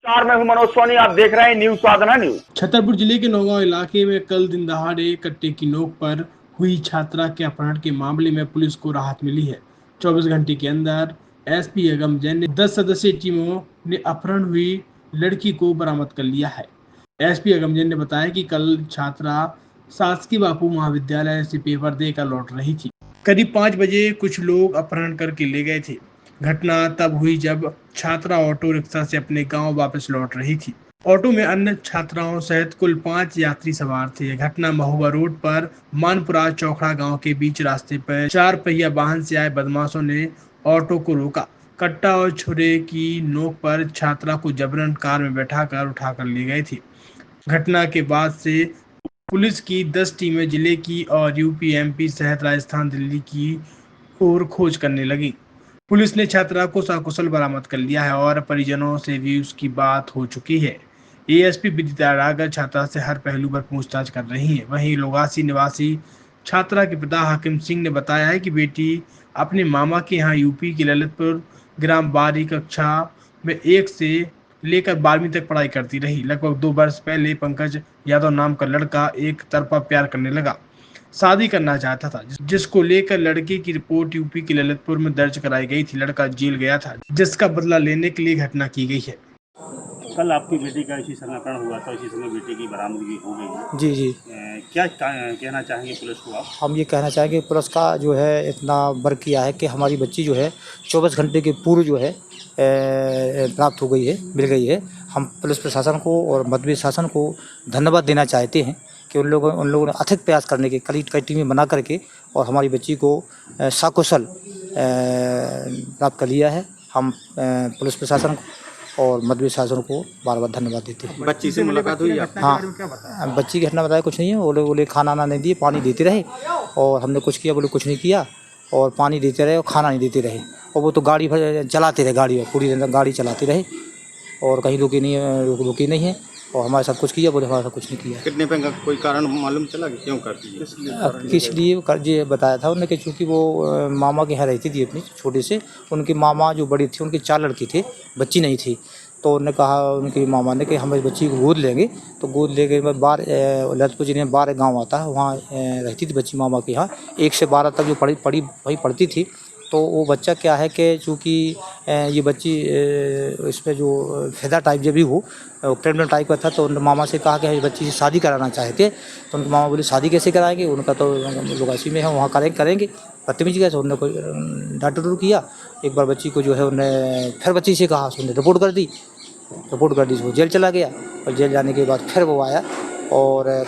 नमस्कार, मैं हूं मनोज सोनी। आप देख रहे हैं न्यूज साधना न्यूज। छतरपुर जिले के नौगांव इलाके में कल दिन दहाड़े कट्टे की नोक पर हुई छात्रा के अपहरण के मामले में पुलिस को राहत मिली है। 24 घंटे के अंदर एसपी अगम जैन ने 10 सदस्यीय टीमों ने अपहरण हुई लड़की को बरामद कर लिया है। एसपी अगम जैन ने बताया कि कल छात्रा शासकीय बापू महाविद्यालय से पेपर देकर लौट रही थी। करीब 5 बजे कुछ लोग अपहरण करके ले गए थे। घटना तब हुई जब छात्रा ऑटो रिक्शा से अपने गांव वापस लौट रही थी। ऑटो में अन्य छात्राओं सहित कुल 5 यात्री सवार थे। घटना महुआ रोड पर मानपुरा चौखड़ा गांव के बीच रास्ते पर 4 पहिया वाहन से आए बदमाशों ने ऑटो को रोका। कट्टा और छुरे की नोक पर छात्रा को जबरन कार में बैठाकर उठाकर ले गए थे। घटना के बाद से पुलिस की 10 टीमें जिले की और यूपी, एमपी सहित राजस्थान, दिल्ली की ओर खोज करने लगी। पुलिस ने छात्रा को सकुशल बरामद कर लिया है और परिजनों से भी उसकी बात हो चुकी है। एएसपी विदिता रागर छात्रा से हर पहलू पर पूछताछ कर रही है। वहीं लोगासी निवासी छात्रा के पिता हाकिम सिंह ने बताया है कि बेटी अपने मामा के यहाँ यूपी के ललितपुर ग्राम बारी कक्षा में 1 से लेकर 12वीं तक पढ़ाई करती रही। लगभग 2 वर्ष पहले पंकज यादव नाम का लड़का एक तरफा प्यार करने लगा, शादी करना चाहता था, जिसको लेकर लड़के की रिपोर्ट यूपी के ललितपुर में दर्ज कराई गई थी। लड़का जेल गया था, जिसका बदला लेने के लिए घटना की गई है। कल आपकी बेटी का इसी समय अपहरण हुआ था, इसी समय बेटी की बरामदगी हो गई है। जी जी। क्या कहना चाहेंगे पुलिस को आप? हम ये कहना चाहेंगे पुलिस का जो है इतना वर्क किया है कि हमारी बच्ची जो है 24 घंटे के पूर्व जो है प्राप्त हो गई है, मिल गई है। हम पुलिस प्रशासन को और मध्य शासन को धन्यवाद देना चाहते हैं कि उन लोगों ने अथक प्रयास करने के कई टीमें बना करके और हमारी बच्ची को सकुशल प्राप्त कर लिया है। हम पुलिस प्रशासन और मध्य शासन को बार बार धन्यवाद देते हैं। बच्ची से मुलाकात हुई आप? हाँ, बच्ची की घटना बताया कुछ नहीं है। बोले खाना ना नहीं दिए, पानी देते रहे और हमने कुछ किया, बोले कुछ नहीं किया और पानी देते रहे और खाना नहीं देते रहे और वो तो गाड़ी चलाते रहे, गाड़ी पूरी गाड़ी चलाते रहे और कहीं रुकी नहीं है और हमारे साथ कुछ किया, बोले हमारे साथ कुछ नहीं किया। कितने पे का कोई कारण मालूम चला कि क्यों करती है? किस लिए ये बताया था उन्होंने कि चूँकि वो मामा के यहाँ रहती थी अपनी छोटे से। उनकी मामा जो बड़ी थी, उनके 4 लड़के थे, बच्ची नहीं थी। तो उन्होंने कहा, उनकी मामा ने कि हम इस बच्ची को गोद लेंगे। तो गोद लेके बाहर ललितपुर जिले में 12 गाँव आता है, वहाँ रहती थी बच्ची मामा के यहाँ। 1 से 12 तक जो वही पढ़ती थी। तो वो बच्चा क्या है कि चूँकि ये बच्ची इसमें जो फैदा टाइप जब भी हो प्रेगनेंट टाइप का था, तो उन्होंने मामा से कहा कि इस बच्ची से शादी कराना चाहते। तो उनके मामा बोले शादी कैसे कराएंगे, उनका तो लोगासी में है, वहाँ करेंगे। बदतमीजी कैसे, उन्होंने कोई डांटू किया। एक बार बच्ची को जो है उन्होंने फिर बच्ची से कहा, उसने रिपोर्ट कर दी। वो जेल चला गया और जेल जाने के बाद फिर वो आया और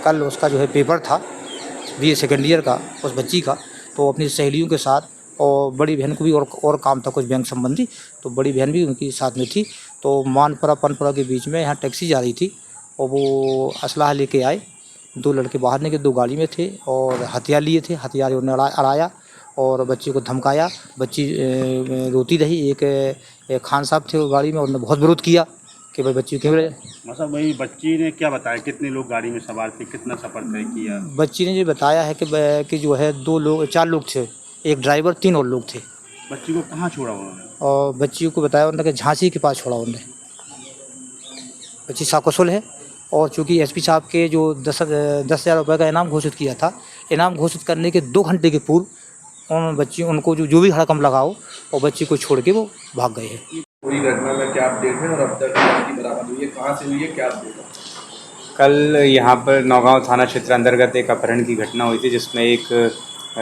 कल उसका जो है पेपर था BA सेकेंड ईयर का उस बच्ची का। तो अपनी सहेलियों के साथ और बड़ी बहन को भी और काम था कुछ बैंक संबंधी, तो बड़ी बहन भी उनकी साथ में थी। तो मानपुरा पनपुरा के बीच में यहाँ टैक्सी जा रही थी और वो असलाह लेके आए। 2 लड़के बाहर निकले, 2 गाड़ी में थे और हथियार लिए थे। हथियार उन्होंने अड़ाया और बच्ची को धमकाया। बच्ची रोती रही। एक खान साहब थे वो गाड़ी में, उन्होंने बहुत विरोध किया कि भाई बच्ची क्यों रहे। मतलब भाई बच्ची ने क्या बताया, कितने लोग गाड़ी में सवार थे, कितना सफ़र तय किया? बच्ची ने ये बताया है कि जो है 4 लोग थे, एक ड्राइवर, 3 और लोग थे। बच्ची को कहाँ छोड़ा उन्होंने? और बच्ची को बताया उन्होंने कि झांसी के पास छोड़ा उन्होंने। बच्ची सकुशल है और चूँकि एसपी साहब के जो 10,000 रुपये का इनाम घोषित किया था, इनाम घोषित करने के 2 घंटे के पूर्व उनको जो भी हड़कंप लगाओ और बच्ची को छोड़ के वो भाग गए हैं। पूरी घटना में क्या अपडेट है और अब तक की बरामद हुई है, कहाँ से हुई है, क्या अपडेट है? कल यहाँ पर नौगांव थाना क्षेत्र अंतर्गत एक अपहरण की घटना हुई थी, जिसमें एक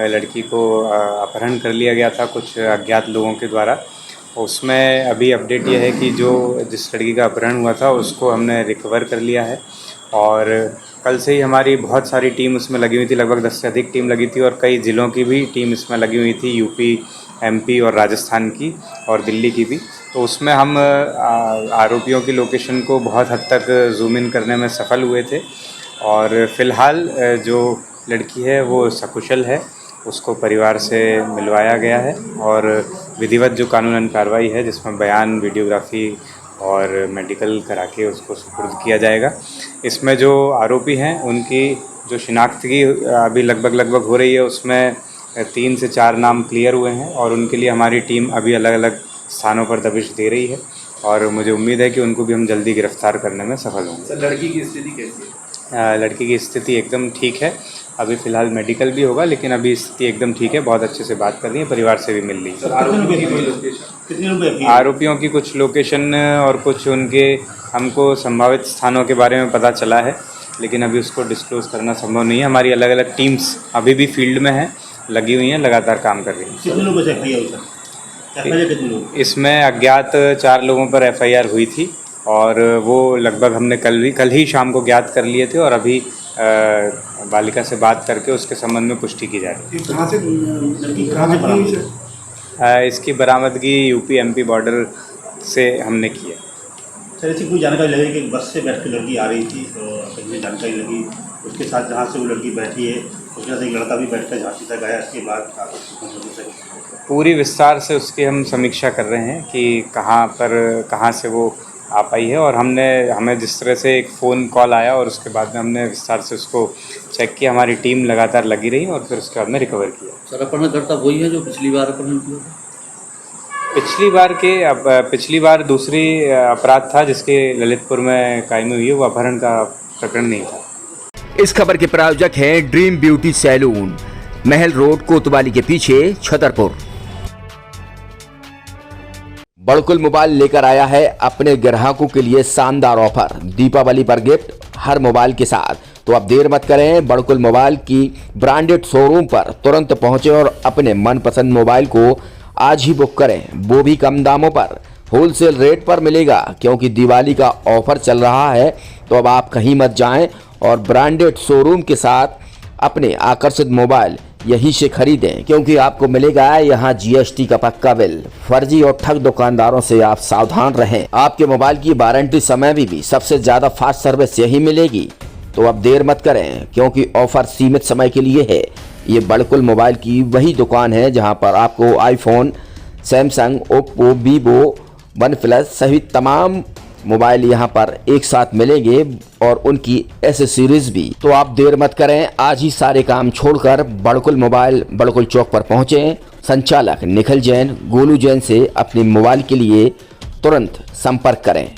लड़की को अपहरण कर लिया गया था कुछ अज्ञात लोगों के द्वारा। उसमें अभी अपडेट ये है कि जिस लड़की का अपहरण हुआ था उसको हमने रिकवर कर लिया है और कल से ही हमारी बहुत सारी टीम उसमें लगी हुई थी। लगभग 10 से अधिक टीम लगी थी और कई ज़िलों की भी टीम इसमें लगी हुई थी, यूपी, एमपी और राजस्थान की और दिल्ली की भी। तो उसमें हम आरोपियों की लोकेशन को बहुत हद तक जूम इन करने में सफल हुए थे और फ़िलहाल जो लड़की है वो सकुशल है, उसको परिवार से मिलवाया गया है और विधिवत जो कानूनन कार्रवाई है, जिसमें बयान, वीडियोग्राफी और मेडिकल करा के उसको सुपुर्द किया जाएगा। इसमें जो आरोपी हैं उनकी जो शिनाख्त की अभी लगभग हो रही है, उसमें 3 से 4 नाम क्लियर हुए हैं और उनके लिए हमारी टीम अभी अलग अलग स्थानों पर दबिश दे रही है और मुझे उम्मीद है कि उनको भी हम जल्दी गिरफ्तार करने में सफल होंगे। सर लड़की की स्थिति कैसी है? लड़की की स्थिति एकदम ठीक है, अभी फ़िलहाल मेडिकल भी होगा, लेकिन अभी स्थिति एकदम ठीक है, बहुत अच्छे से बात कर रही है, परिवार से भी मिल रही सर है। आरोपियों की कोई लोकेशन? कितने रुपये आरोपियों की कुछ लोकेशन और कुछ उनके हमको संभावित स्थानों के बारे में पता चला है, लेकिन अभी उसको डिस्क्लोज़ करना संभव नहीं है। हमारी अलग अलग टीम्स अभी भी फील्ड में हैं, लगी हुई हैं, लगातार काम कर रही हैं। कितने लोगों से FIR सर? FIR कितने लोग? इसमें अज्ञात 4 लोगों पर FIR हुई थी और वो लगभग हमने कल ही शाम को ज्ञात कर लिए थे और अभी बालिका से बात करके उसके संबंध में पुष्टि की जा रही कहाँ से बरामद हुई? है। इसकी बरामदगी UP MP बॉर्डर से हमने की है। सर ऐसी कोई जानकारी लगी कि बस से बैठ के लड़की आ रही थी, तो कहीं जानकारी लगी उसके साथ जहाँ से वो लड़की बैठी है उसके साथ एक लड़का भी बैठ कर झांसी तक आया, इसके बाद पूरी विस्तार से उसकी हम समीक्षा कर रहे हैं कि कहाँ से वो आ पाई है, और हमें जिस तरह से एक फ़ोन कॉल आया और उसके बाद में हमने विस्तार से उसको चेक किया। हमारी टीम लगातार लगी रही और फिर उसके बाद में रिकवर किया। सर अपहरणकर्ता वही है जो पिछली बार अपहरण किया था? पिछली बार दूसरी अपराध था जिसके ललितपुर में कायमी हुई है, वो अपहरण का प्रकरण नहीं था। इस खबर के प्रायोजक हैं ड्रीम ब्यूटी सैलून, महल रोड, कोतवाली के पीछे, छतरपुर। बड़कुल मोबाइल लेकर आया है अपने ग्राहकों के लिए शानदार ऑफर, दीपावली पर गिफ्ट हर मोबाइल के साथ। तो अब देर मत करें, बड़कुल मोबाइल की ब्रांडेड शोरूम पर तुरंत पहुंचे और अपने मनपसंद मोबाइल को आज ही बुक करें, वो भी कम दामों पर, होलसेल रेट पर मिलेगा, क्योंकि दिवाली का ऑफर चल रहा है। तो अब आप कहीं मत जाएं और ब्रांडेड शोरूम के साथ अपने आकर्षित मोबाइल यहीं से खरीदें, क्योंकि आपको मिलेगा यहाँ GST का पक्का बिल। फर्जी और ठग दुकानदारों से आप सावधान रहें। आपके मोबाइल की वारंटी समय में भी सबसे ज़्यादा फास्ट सर्विस यही मिलेगी। तो अब देर मत करें, क्योंकि ऑफर सीमित समय के लिए है। ये बड़कुल मोबाइल की वही दुकान है जहां पर आपको iPhone, Samsung, Oppo, Vivo, OnePlus सहित तमाम मोबाइल यहां पर एक साथ मिलेंगे और उनकी एसेसरीज भी। तो आप देर मत करें, आज ही सारे काम छोड़कर बड़कुल मोबाइल बड़कुल चौक पर पहुंचें। संचालक निखिल जैन, गोलू जैन से अपने मोबाइल के लिए तुरंत संपर्क करें।